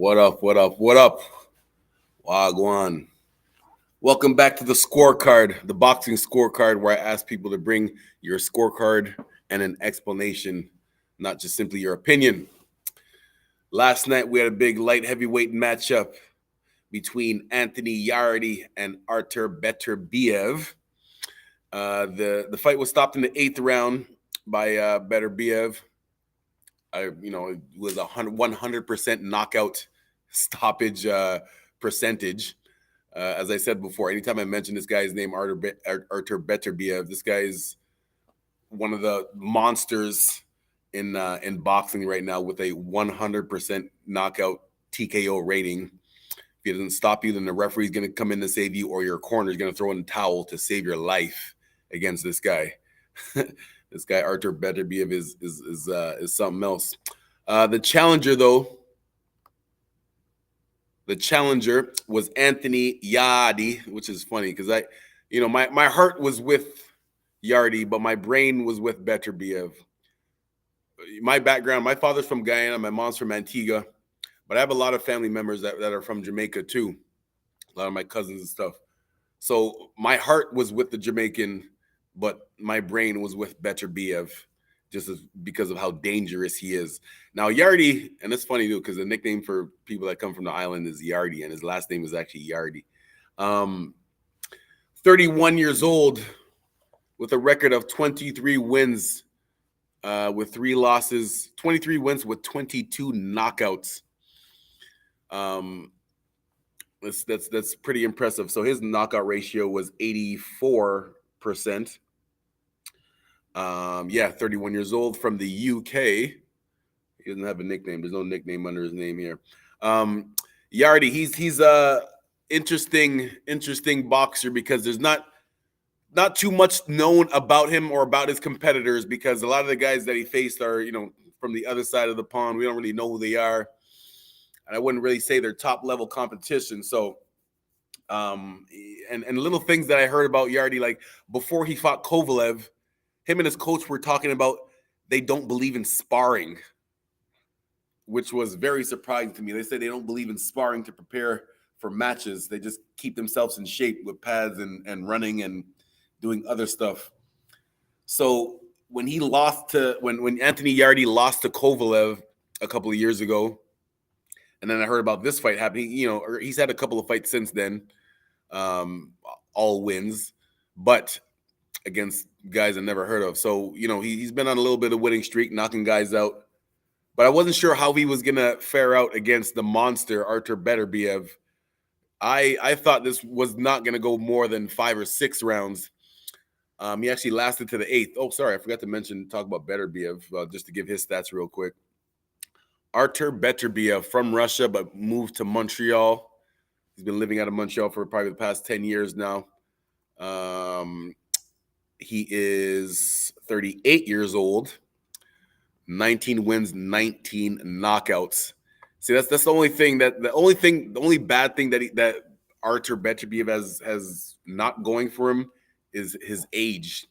What up? What up? What up? Wagwan. Welcome back to the scorecard, the boxing scorecard, where I ask people to bring your scorecard and an explanation, not just simply your opinion. Last night we had a big light heavyweight matchup between Anthony Yarde and Artur Beterbiev. The fight was stopped in the 8th round by Beterbiev. It was 100% knockout stoppage percentage. As I said before, anytime I mention this guy's name, Artur Beterbiev, this guy is one of the monsters in boxing right now with a 100% knockout TKO rating. If he doesn't stop you, then the referee's going to come in to save you, or your corner is going to throw in a towel to save your life against this guy. This guy Artur Beterbiev is something else. The challenger was Anthony Yarde, which is funny because my heart was with Yarde, but my brain was with Beterbiev. My background, my father's from Guyana, my mom's from Antigua, but I have a lot of family members that are from Jamaica too. A lot of my cousins and stuff. So my heart was with the Jamaican, but my brain was with Beterbiev just because of how dangerous he is. Now, Yarde, and it's funny, too, because the nickname for people that come from the island is Yarde, and his last name is actually Yarde. 31 years old with a record of 23 wins with 3 losses, 23 wins with 22 knockouts. That's pretty impressive. So his knockout ratio was 84%. 31 years old, from the UK. He doesn't have a nickname. There's no nickname under his name here. Yarde, he's a interesting boxer because there's not too much known about him or about his competitors, because a lot of the guys that he faced are, from the other side of the pond. We don't really know who they are, and I wouldn't really say they're top level competition. So and little things that I heard about Yarde, like before he fought Kovalev, him and his coach were talking about they don't believe in sparring, which was very surprising to me. They said they don't believe in sparring to prepare for matches. They just keep themselves in shape with pads and running and doing other stuff. So when he lost to when Anthony Yarde lost to Kovalev a couple of years ago, and then I heard about this fight happening, he's had a couple of fights since then, all wins, but against guys I never heard of. So, he's been on a little bit of winning streak, knocking guys out. But I wasn't sure how he was going to fare out against the monster, Artur Beterbiev. I thought this was not going to go more than 5 or 6 rounds. He actually lasted to the 8th. Oh, sorry, I forgot to talk about Beterbiev, just to give his stats real quick. Artur Beterbiev, from Russia, but moved to Montreal. He's been living out of Montreal for probably the past 10 years now. He is 38 years old, 19 wins, 19 knockouts. See, that's the only thing the only bad thing that Artur Beterbiev has not going for him is his age.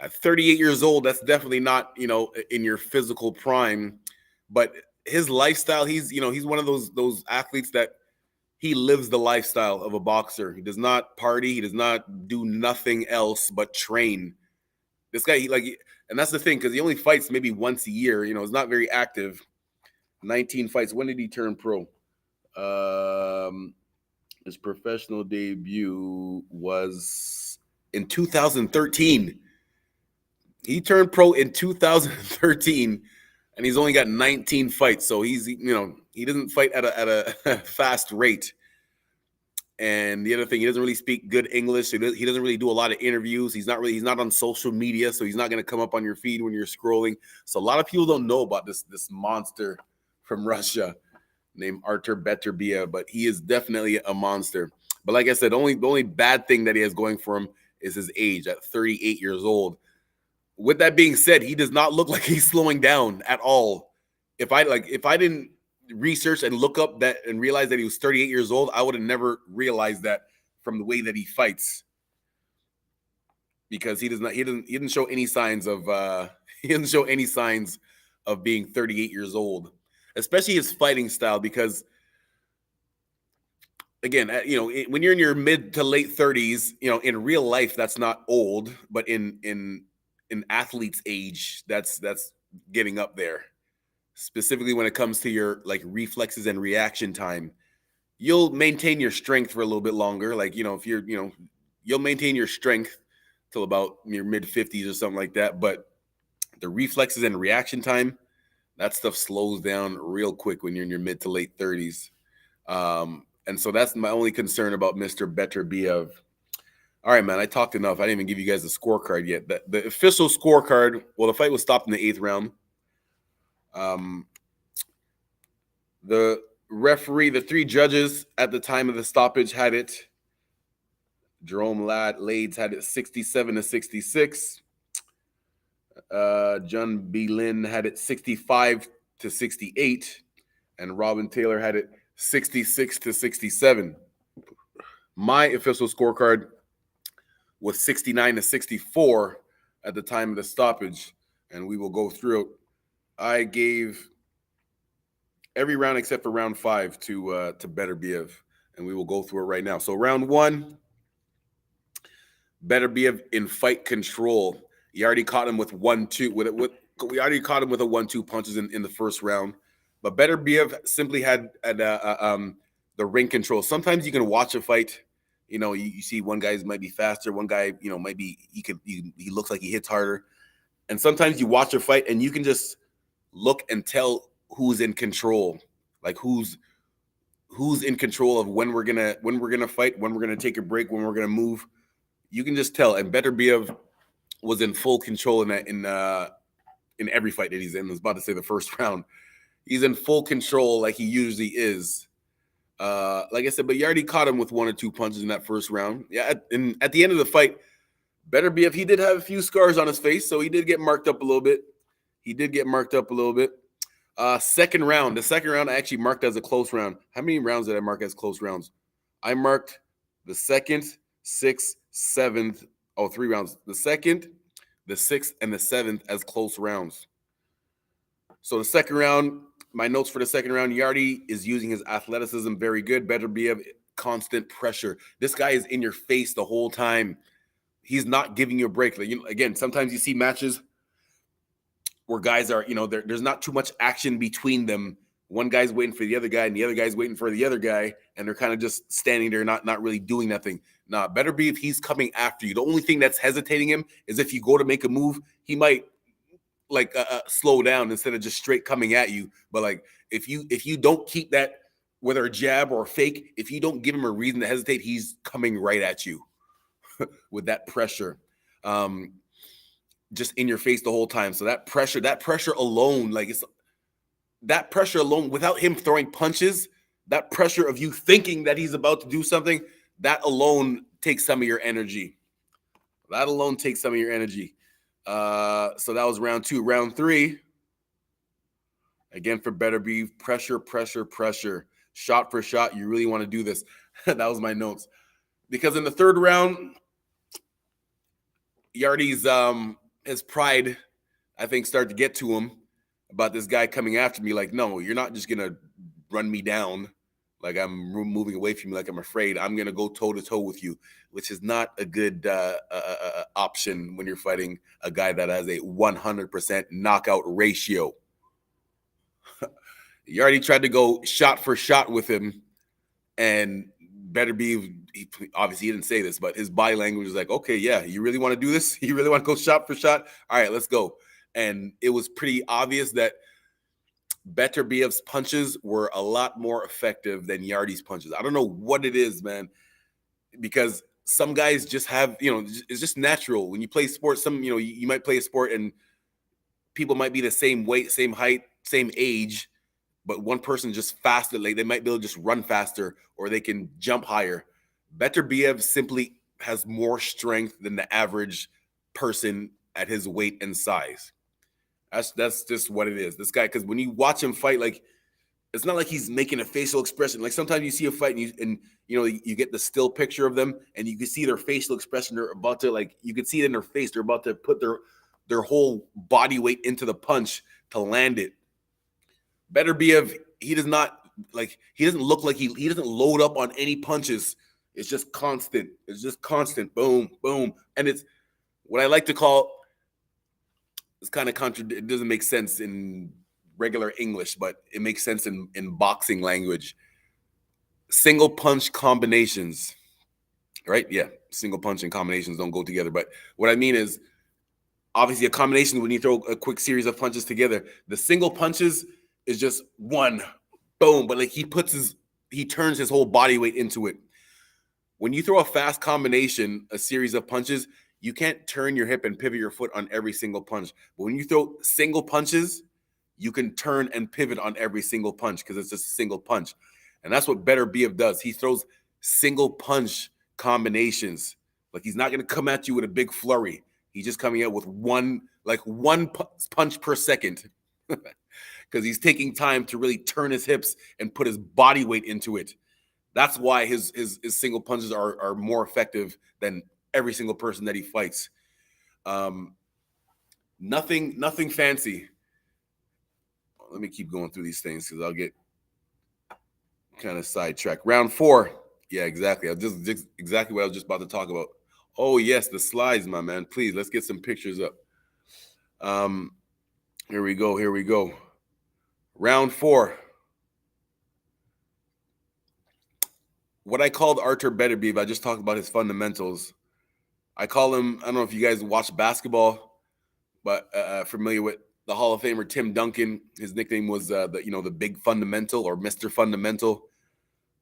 At 38 years old, that's definitely not, in your physical prime, but his lifestyle, he's one of those athletes that he lives the lifestyle of a boxer. He does not party. He does not do nothing else but train. This guy, and that's the thing, because he only fights maybe once a year. He's not very active. 19 fights. When did he turn pro? His professional debut was in 2013. He turned pro in 2013, and he's only got 19 fights. So he's, he doesn't fight at a fast rate. And the other thing, he doesn't really speak good English. He doesn't really do a lot of interviews. He's not on social media, so he's not going to come up on your feed when you're scrolling. So a lot of people don't know about this monster from Russia named Artur Beterbiev, but he is definitely a monster. But like I said, the only bad thing that he has going for him is his age at 38 years old. With that being said, he does not look like he's slowing down at all. If I didn't research and look up that and realize that he was 38 years old, I would have never realized that from the way that he fights, because he didn't show any signs of being 38 years old, especially his fighting style, because again, when you're in your mid to late 30s, in real life, that's not old, but in athletes' age, that's getting up there. Specifically when it comes to your like reflexes and reaction time, you'll maintain your strength for a little bit longer. Like, if you're, you'll maintain your strength till about your mid 50s or something like that. But the reflexes and reaction time, that stuff slows down real quick when you're in your mid to late 30s. And so that's my only concern about Mr. Beterbiev. All right, man, I talked enough. I didn't even give you guys the scorecard yet. The official scorecard, well, the fight was stopped in the 8th round. The referee, the 3 judges at the time of the stoppage had it. Jerome Lades had it 67-66. John B. Lynn had it 65-68. And Robin Taylor had it 66-67. My official scorecard was 69-64 at the time of the stoppage, and we will go through it. I gave every round except for round 5 to Beterbiev, and we will go through it right now. So round 1, Beterbiev in fight control. You already caught him with 1-2. We already caught him with a 1-2 punches in the first round, but Beterbiev simply had the ring control. Sometimes you can watch a fight. You see one guy might be faster, one guy, might be he looks like he hits harder. And sometimes you watch a fight and you can just look and tell who's in control, like who's in control of when we're gonna fight, when we're gonna take a break, when we're gonna move. You can just tell. And Beterbiev was in full control in every fight that he's in. I was about to say the first round. He's in full control like he usually is. Like I said, but Yarde caught him with 1 or 2 punches in that first round. Yeah, and at the end of the fight, Beterbiev, he did have a few scars on his face, so he did get marked up a little bit. Second round. The second round I actually marked as a close round. How many rounds did I mark as close rounds? I marked the 2nd, 6th, 7th. 3 rounds. The 2nd, the 6th, and the 7th as close rounds. So the second round, my notes for the second round, Yarde is using his athleticism very good. Beterbiev, constant pressure. This guy is in your face the whole time. He's not giving you a break. Like, again, sometimes you see matches where guys are, there's not too much action between them. One guy's waiting for the other guy, and the other guy's waiting for the other guy, and they're kind of just standing there, not really doing nothing. Nah, Beterbiev, he's coming after you. The only thing that's hesitating him is if you go to make a move, he might slow down instead of just straight coming at you. But like if you don't keep that, whether a jab or a fake, if you don't give him a reason to hesitate, he's coming right at you with that pressure, just in your face the whole time. So that pressure alone, without him throwing punches, that pressure of you thinking that he's about to do something, that alone takes some of your energy. So that was round 2. Round 3, again for Beterbiev, pressure, shot for shot. You really want to do this. That was my notes. Because in the third round, Yarde's his pride, I think, started to get to him about this guy coming after me. Like, no, you're not just gonna run me down. Like I'm moving away from you, like I'm afraid. I'm gonna go toe to toe with you, which is not a good option when you're fighting a guy that has a 100% knockout ratio. Yarde tried to go shot for shot with him, and Beterbiev, obviously he didn't say this, but his body language was like, okay, yeah, you really want to do this? You really want to go shot for shot? All right, let's go. And it was pretty obvious that Beterbiev's punches were a lot more effective than Yarde's punches. I don't know what it is, man, because some guys just have, it's just natural. When you play sports, you might play a sport and people might be the same weight, same height, same age, but one person just faster. Like they might be able to just run faster or they can jump higher. Beterbiev simply has more strength than the average person at his weight and size. That's just what it is. This guy, because when you watch him fight, like it's not like he's making a facial expression. Like sometimes you see a fight and you get the still picture of them and you can see their facial expression. They're about to, like, you can see it in their face. They're about to put their whole body weight into the punch to land it. Beterbiev, he does not like, he doesn't look like he doesn't load up on any punches. It's just constant. It's just constant. Boom, boom. And it's what I like to call, it's kind of it doesn't make sense in regular English, but it makes sense in boxing language. Single punch combinations, right? Yeah, single punch and combinations don't go together. But what I mean is, obviously, a combination, when you throw a quick series of punches together, the single punches is just one, boom. But like, he turns his whole body weight into it. When you throw a fast combination, a series of punches, you can't turn your hip and pivot your foot on every single punch. But when you throw single punches, you can turn and pivot on every single punch because it's just a single punch. And that's what Beterbiev does. He throws single punch combinations. Like, he's not going to come at you with a big flurry. He's just coming out with one punch per second because he's taking time to really turn his hips and put his body weight into it. That's why his single punches are more effective than every single person that he fights. Nothing fancy. Let me keep going through these things because I'll get kind of sidetracked. Round 4. Yeah, exactly. Just exactly what I was just about to talk about. Oh, yes, the slides, my man. Please, let's get some pictures up. Here we go. Round 4. What I called Artur Beterbiev, I just talked about his fundamentals. I call him, I don't know if you guys watch basketball, but familiar with the Hall of Famer Tim Duncan. His nickname was the big fundamental, or Mr. Fundamental.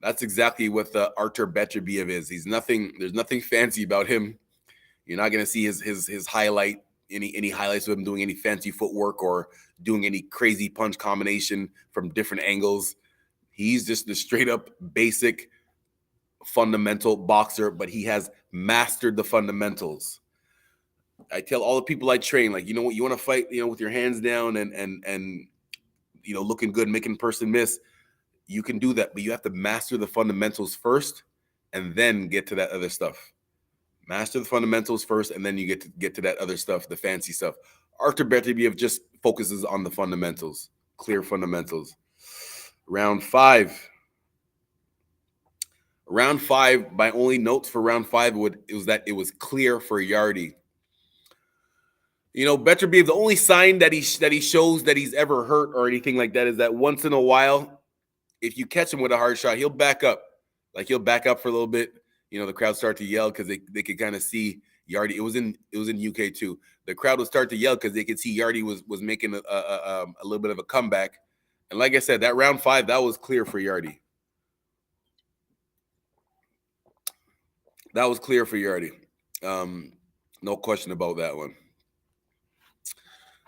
That's exactly what Artur Beterbiev is. There's nothing fancy about him. You're not going to see his highlight, any highlights of him doing any fancy footwork or doing any crazy punch combination from different angles. He's just the straight up basic fundamental boxer, but he has mastered the fundamentals. I tell all the people I train, like, you know what, you want to fight, with your hands down and looking good, making person miss. You can do that, but you have to master the fundamentals first and then get to that other stuff. Master the fundamentals first, and then you get to that other stuff, the fancy stuff. Artur Beterbiev just focuses on the fundamentals, clear fundamentals. Round 5. Round 5, my only notes for round 5 was that it was clear for Yarde. Beterbiev, the only sign that he shows that he's ever hurt or anything like that is that once in a while, if you catch him with a hard shot, he'll back up. Like, he'll back up for a little bit. The crowd start to yell because they could kind of see Yarde. It was in UK too. The crowd would start to yell because they could see Yarde was making a little bit of a comeback. And like I said, that round 5, that was clear for Yarde. That was clear for Yarde. No question about that one.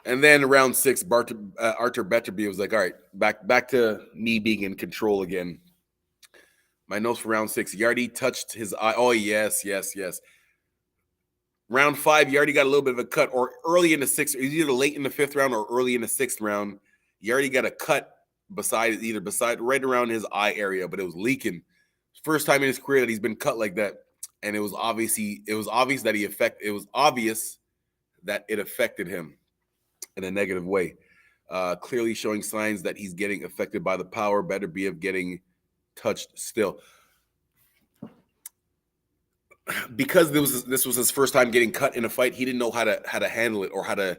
And then round 6, Artur Beterbiev was like, all right, back to me being in control again. My notes for round 6, Yarde touched his eye. Oh, yes. Round 5, Yarde got a little bit of a cut, or early in the 6th, either late in the 5th round or early in the 6th round. Yarde got a cut beside right around his eye area, but it was leaking. First time in his career that he's been cut like that. And it was obvious that it affected him in a negative way. Clearly showing signs that he's getting affected by the power. Beterbiev getting touched still. Because this was his first time getting cut in a fight, he didn't know how to handle it or how to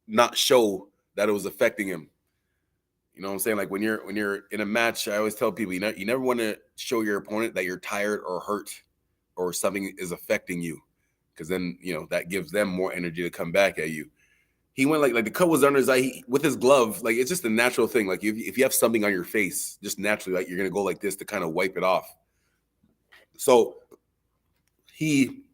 not show that it was affecting him. You know what I'm saying? Like, when you're in a match, I always tell people, you never want to show your opponent that you're tired or hurt or something is affecting you, because then that gives them more energy to come back at you. He went like the cut was under his eye with his glove. Like, it's just a natural thing. Like, if you have something on your face, just naturally, like, you're gonna go like this to kind of wipe it off. So he,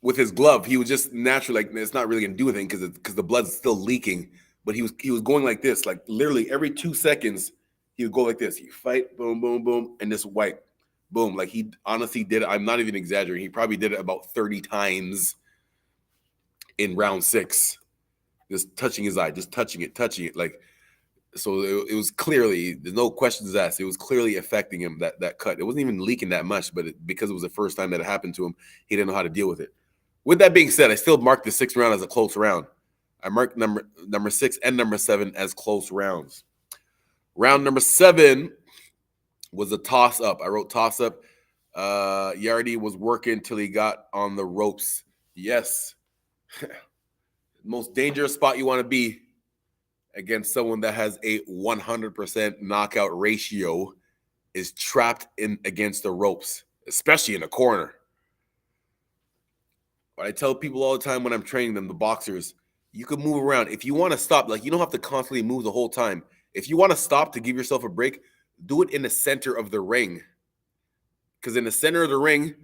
with his glove, he was just naturally, like, it's not really gonna do anything because the blood's still leaking. But he was going like this, like literally every 2 seconds he would go like this. He fight, boom, boom, boom, and just wipe, boom. Like, he honestly did it. I'm not even exaggerating. He probably did it about 30 times in round 6, just touching his eye, just touching it. Like, so it was clearly, there's no questions asked. It was clearly affecting him, that cut. It wasn't even leaking that much, but because it was the first time that it happened to him, he didn't know how to deal with it. With that being said, I still marked the 6th round as a close round. I marked number 6 and number 7 as close rounds. Round number 7 was a toss up. I wrote toss up. Yarde was working till he got on the ropes. Yes. Most dangerous spot you want to be against someone that has a 100% knockout ratio is trapped in against the ropes, especially in the corner. But I tell people all the time when I'm training them, the boxers, you can move around. If you want to stop, like you don't have to constantly move the whole time. If you want to stop to give yourself a break, do it in the center of the ring. Because in the center of the ring,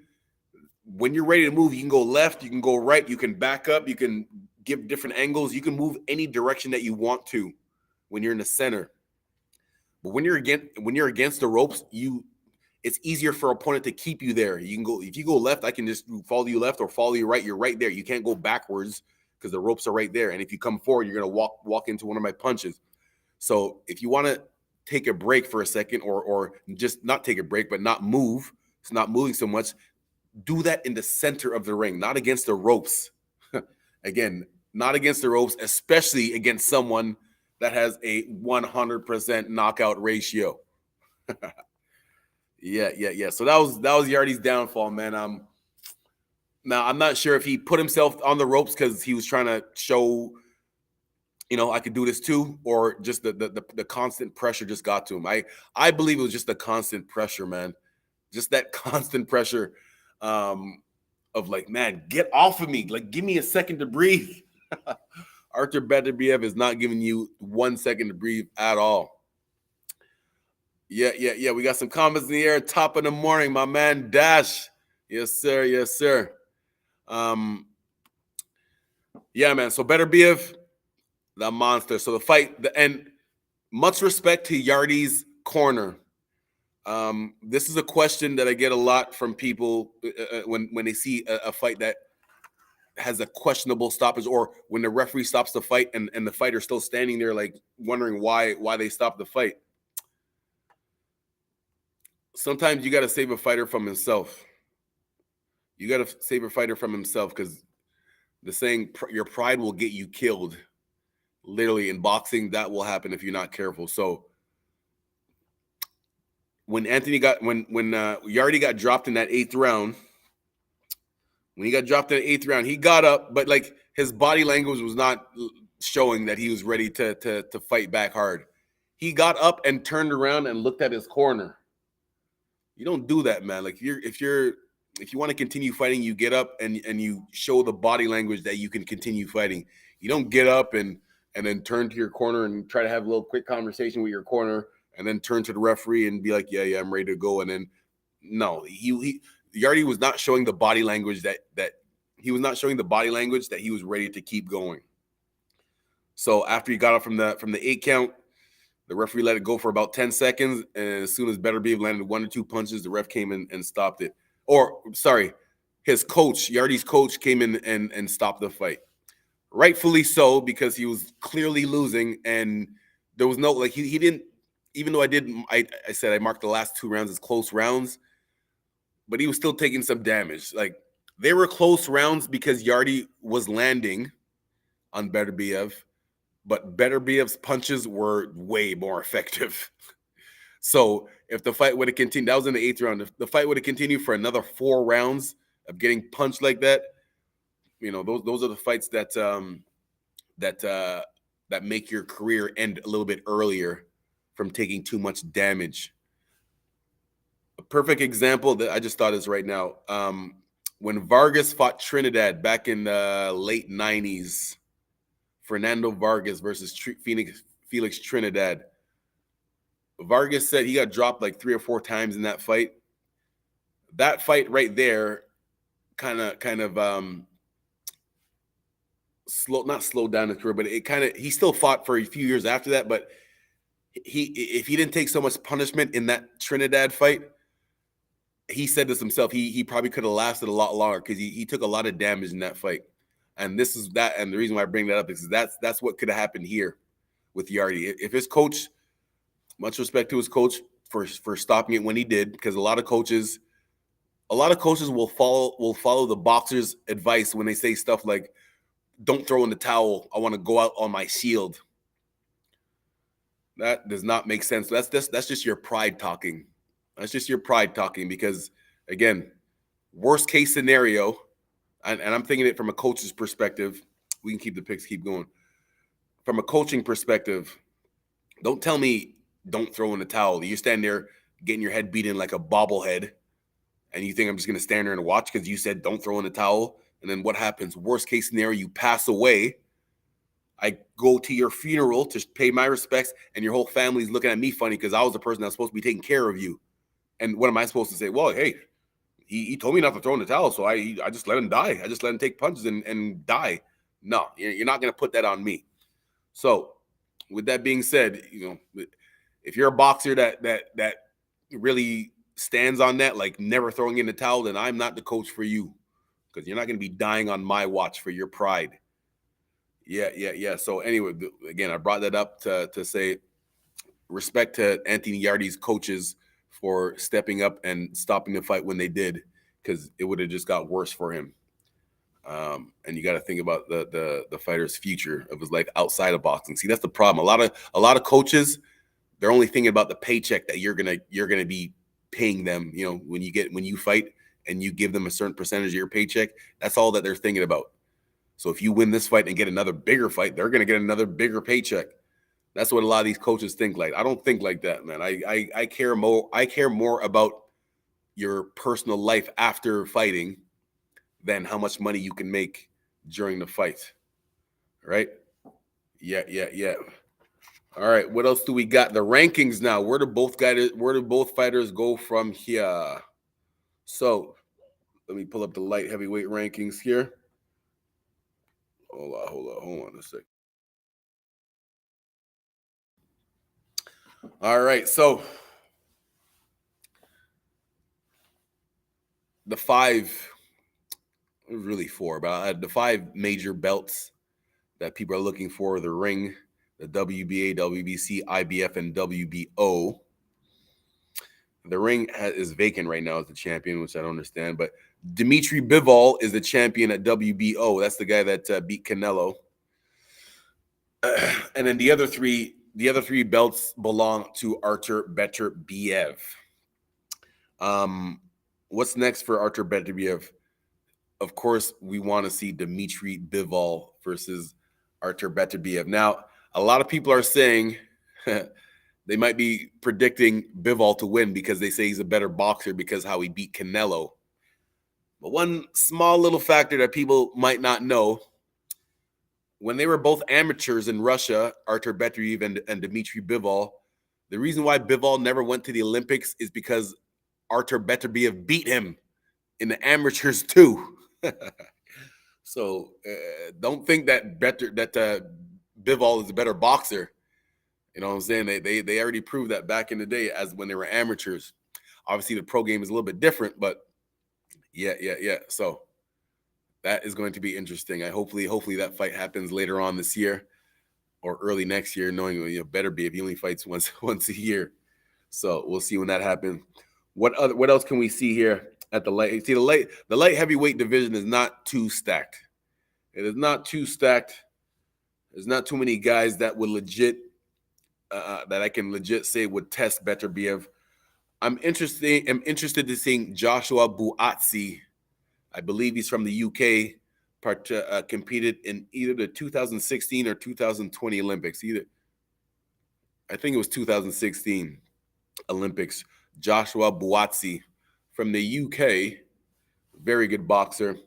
when you're ready to move, you can go left, you can go right, you can back up, you can give different angles, you can move any direction that you want to when you're in the center. But when you're against the ropes, it's easier for an opponent to keep you there. You can go, if you go left, I can just follow you left or follow you right. You're right there. You can't go backwards because the ropes are right there. And if you come forward, you're going to walk into one of my punches. So if you want to take a break for a second or just not take a break, but not move, it's not moving so much, do that in the center of the ring, not against the ropes. Again, not against the ropes, especially against someone that has a 100% knockout ratio. Yeah. So that was Yarde's downfall, man. Now I'm not sure if he put himself on the ropes because he was trying to show, I could do this too, or just the constant pressure just got to him. I believe it was just the constant pressure, man. Just that constant pressure of like, man, get off of me. Like, give me a second to breathe. Artur Beterbiev is not giving you 1 second to breathe at all. Yeah. We got some comments in the air. Top of the morning, my man Dash. Yes, sir. Yeah, man. So Beterbiev, the monster. So the fight, and much respect to Yarde's corner. This is a question that I get a lot from people when they see a fight that has a questionable stoppage, or when the referee stops the fight and the fighter's still standing there, like wondering why they stopped the fight. Sometimes you got to save a fighter from himself. You got to save a fighter from himself because the saying, your pride will get you killed. Literally, in boxing, that will happen if you're not careful. So when Yarde got dropped in that 8th round, he got up, but like his body language was not showing that he was ready to fight back hard. He got up and turned around and looked at his corner. You don't do that, man. Like if you want to continue fighting, you get up and you show the body language that you can continue fighting. You don't get up and then turn to your corner and try to have a little quick conversation with your corner and then turn to the referee and be like, yeah, I'm ready to go. And then no, Yarde was not showing the body language that he was ready to keep going. So after he got up from the 8 count, the referee let it go for about 10 seconds. And as soon as Beterbiev landed 1 or 2 punches, the ref came in and stopped it. Or, sorry, his coach, Yarde's coach, came in and stopped the fight. Rightfully so, because he was clearly losing. And there was no, like, he didn't, even though I said I marked the last 2 rounds as close rounds, but he was still taking some damage. Like, they were close rounds because Yarde was landing on Beterbiev, but Beterbiev's punches were way more effective. So if the fight would have continued, that was in the 8th round. If the fight would have continued for another 4 rounds of getting punched like that, those are the fights that make your career end a little bit earlier from taking too much damage. A perfect example that I just thought is right now. When Vargas fought Trinidad back in the late 90s, Fernando Vargas versus Felix Trinidad. Vargas said he got dropped like 3 or 4 times in that fight. That fight right there kind of not slowed down his career, but he still fought for a few years after that. But if he didn't take so much punishment in that Trinidad fight, he said this himself, he probably could have lasted a lot longer because he took a lot of damage in that fight. And this is that, and the reason why I bring that up is that's what could have happened here with Yarde. If his coach, much respect to his coach for stopping it when he did, because a lot of coaches will follow the boxer's advice when they say stuff like, don't throw in the towel. I want to go out on my shield. That does not make sense. That's just your pride talking. That's just your pride talking because, again, worst case scenario, and I'm thinking it from a coach's perspective. We can keep the picks, keep going. From a coaching perspective, don't tell me don't throw in the towel. You stand there getting your head beaten like a bobblehead, and you think I'm just going to stand there and watch because you said don't throw in the towel. And then what happens? Worst case scenario, you pass away. I go to your funeral to pay my respects, and your whole family's looking at me funny because I was the person that's supposed to be taking care of you. And what am I supposed to say? Well, hey, he told me not to throw in the towel, so I just let him die. I just let him take punches and die. No, you're not going to put that on me. So, with that being said, if you're a boxer that really stands on that, like never throwing in the towel, then I'm not the coach for you because you're not going to be dying on my watch for your pride. Yeah. So anyway, again, I brought that up to say respect to Anthony Yarde's coaches for stepping up and stopping the fight when they did, because it would have just got worse for him. And you got to think about the fighter's future of his life outside of boxing. See, that's the problem. A lot of coaches, they're only thinking about the paycheck that you're gonna be paying them. When you fight and you give them a certain percentage of your paycheck, that's all that they're thinking about. So if you win this fight and get another bigger fight, they're gonna get another bigger paycheck. That's what a lot of these coaches think like. I don't think like that, man. I care more. I care more about your personal life after fighting than how much money you can make during the fight. Right? Yeah. All right. What else do we got? The rankings now. Where do both fighters go from here? So let me pull up the light heavyweight rankings here. Hold on a sec. All right, so the four, but the five major belts that people are looking for: the ring, the WBA, WBC, IBF, and WBO. The ring is vacant right now as the champion, which I don't understand. But Dmitry Bivol is the champion at WBO. That's the guy that beat Canelo. And then the other three belts belong to Artur Beterbiev. What's next for Artur Beterbiev? Of course, we want to see Dmitry Bivol versus Artur Beterbiev. Now, a lot of people are saying they might be predicting Bivol to win because they say he's a better boxer because how he beat Canelo. But one small little factor that people might not know, when they were both amateurs in Russia, Artur Beterbiev and Dmitry Bivol, the reason why Bivol never went to the Olympics is because Artur Beterbiev beat him in the amateurs too. So don't think that Bivol is a better boxer. You know what I'm saying? They already proved that back in the day as when they were amateurs. Obviously, the pro game is a little bit different, but yeah. So that is going to be interesting. Hopefully that fight happens later on this year or early next year, knowing Beterbiev, he only fights once a year. So we'll see when that happens. What else can we see here at the light? See, the light heavyweight division is not too stacked. It is not too stacked. There's not too many guys that would legit that I can legit say would test Beterbiev. I'm interested to seeing Joshua Buatsi. I believe he's from the UK. Competed in either the 2016 or 2020 Olympics. I think it was 2016 Olympics. Joshua Buatsi from the UK, very good boxer.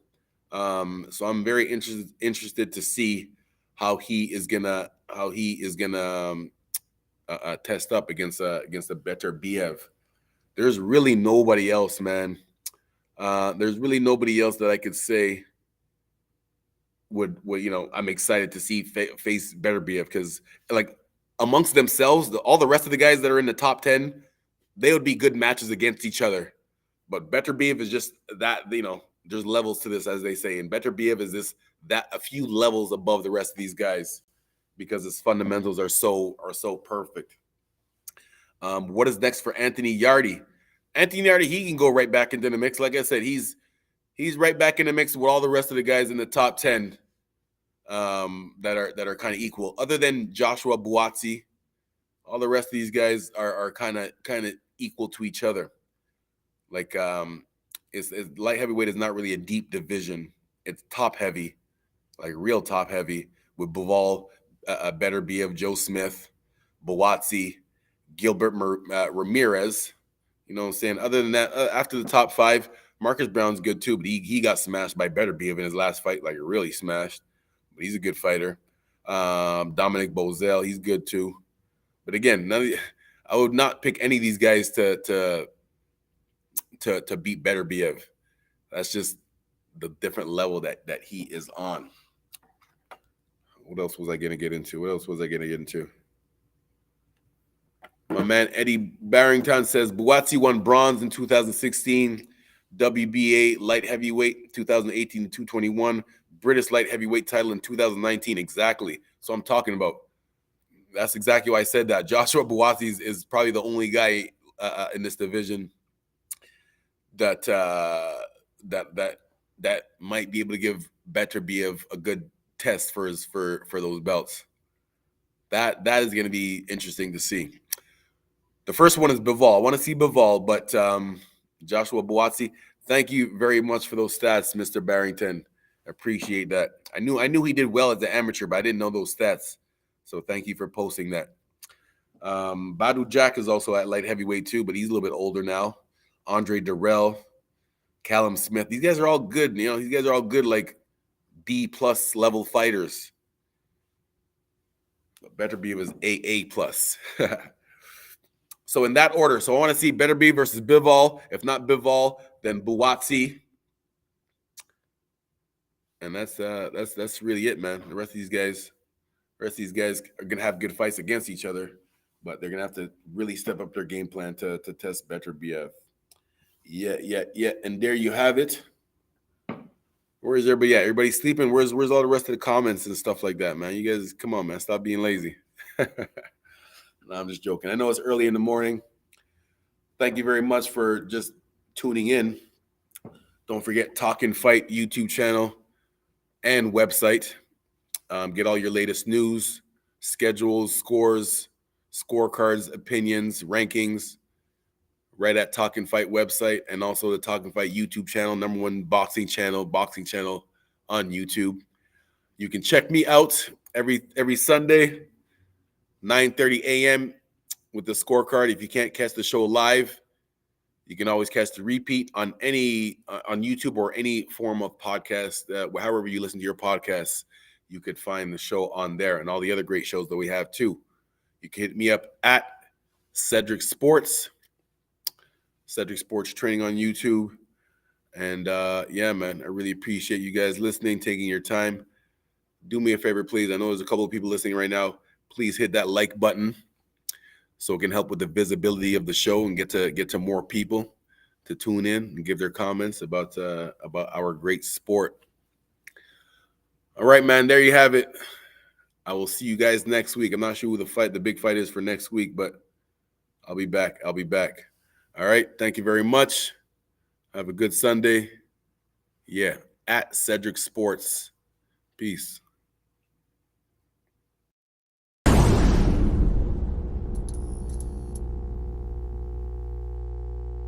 So I'm very interested to see how he is gonna test up against a Beterbiev. There's really nobody else, man. There's really nobody else that I could say would I'm excited to see face Beterbiev, because like amongst themselves, all the rest of the guys that are in the top 10, they would be good matches against each other. But Beterbiev is just that, there's levels to this, as they say. And Beterbiev is a few levels above the rest of these guys because his fundamentals are so perfect. What is next for Anthony Yarde? Anthony Yarde, he can go right back into the mix. Like I said, he's right back in the mix with all the rest of the guys in the top 10. that are kind of equal. Other than Joshua Buatsi, all the rest of these guys are kind of equal to each other. Like it's light heavyweight is not really a deep division. It's top heavy, like real top heavy with Bivol, Beterbiev, Joe Smith, Buatsi, Gilbert Ramirez. You know what I'm saying? Other than that, after the top five, Marcus Brown's good too, but he got smashed by Beterbiev in his last fight, like really smashed. But he's a good fighter. Dominic Bozell, he's good too. But again, I would not pick any of these guys to beat Beterbiev. That's just the different level that he is on. What else was I going to get into? My man Eddie Barrington says Buatsi won bronze in 2016, WBA light heavyweight 2018 to 221, British light heavyweight title in 2019. Exactly. So I'm talking about. That's exactly why I said that. Joshua Buatsi is probably the only guy in this division that might be able to give Beterbiev a good test for those belts. That is going to be interesting to see. The first one is Bivol. I want to see Bivol, but Joshua Buatsi, thank you very much for those stats, Mr. Barrington. Appreciate that. I knew he did well as an amateur, but I didn't know those stats. So thank you for posting that. Badu Jack is also at light heavyweight too, but he's a little bit older now. Andre Durrell, Callum Smith. These guys are all good. You know, these guys are all good, like B+ level fighters. Beterbiev is AA+. So in that order, so I want to see Beterbiev versus Bivol. If not Bivol, then Buatsi. And that's really it, man. The rest of these guys are gonna have good fights against each other, but they're gonna have to really step up their game plan to test Beterbiev. Yeah. And there you have it. Where is everybody at? Everybody sleeping? Where's all the rest of the comments and stuff like that, man? You guys, come on, man. Stop being lazy. No, I'm just joking. I know it's early in the morning. Thank you very much for just tuning in. Don't forget Talkin Fight YouTube channel and website. Get all your latest news, schedules, scores, scorecards, opinions, rankings, right at Talkin Fight website, and also the Talkin Fight YouTube channel, #1 boxing channel on YouTube. You can check me out every Sunday, 9:30 a.m. with the Scorecard. If you can't catch the show live, you can always catch the repeat on on YouTube or any form of podcast, however you listen to your podcasts. You could find the show on there and all the other great shows that we have too. You can hit me up at Cedric Sports Training on YouTube. And yeah, man, I really appreciate you guys listening, taking your time. Do me a favor, please. I know there's a couple of people listening right now. Please hit that like button so it can help with the visibility of the show and get to more people to tune in and give their comments about our great sport. All right, man, there you have it. I will see you guys next week. I'm not sure who the big fight is for next week, but I'll be back. All right, thank you very much. Have a good Sunday. Yeah, at Cedric Sports. Peace.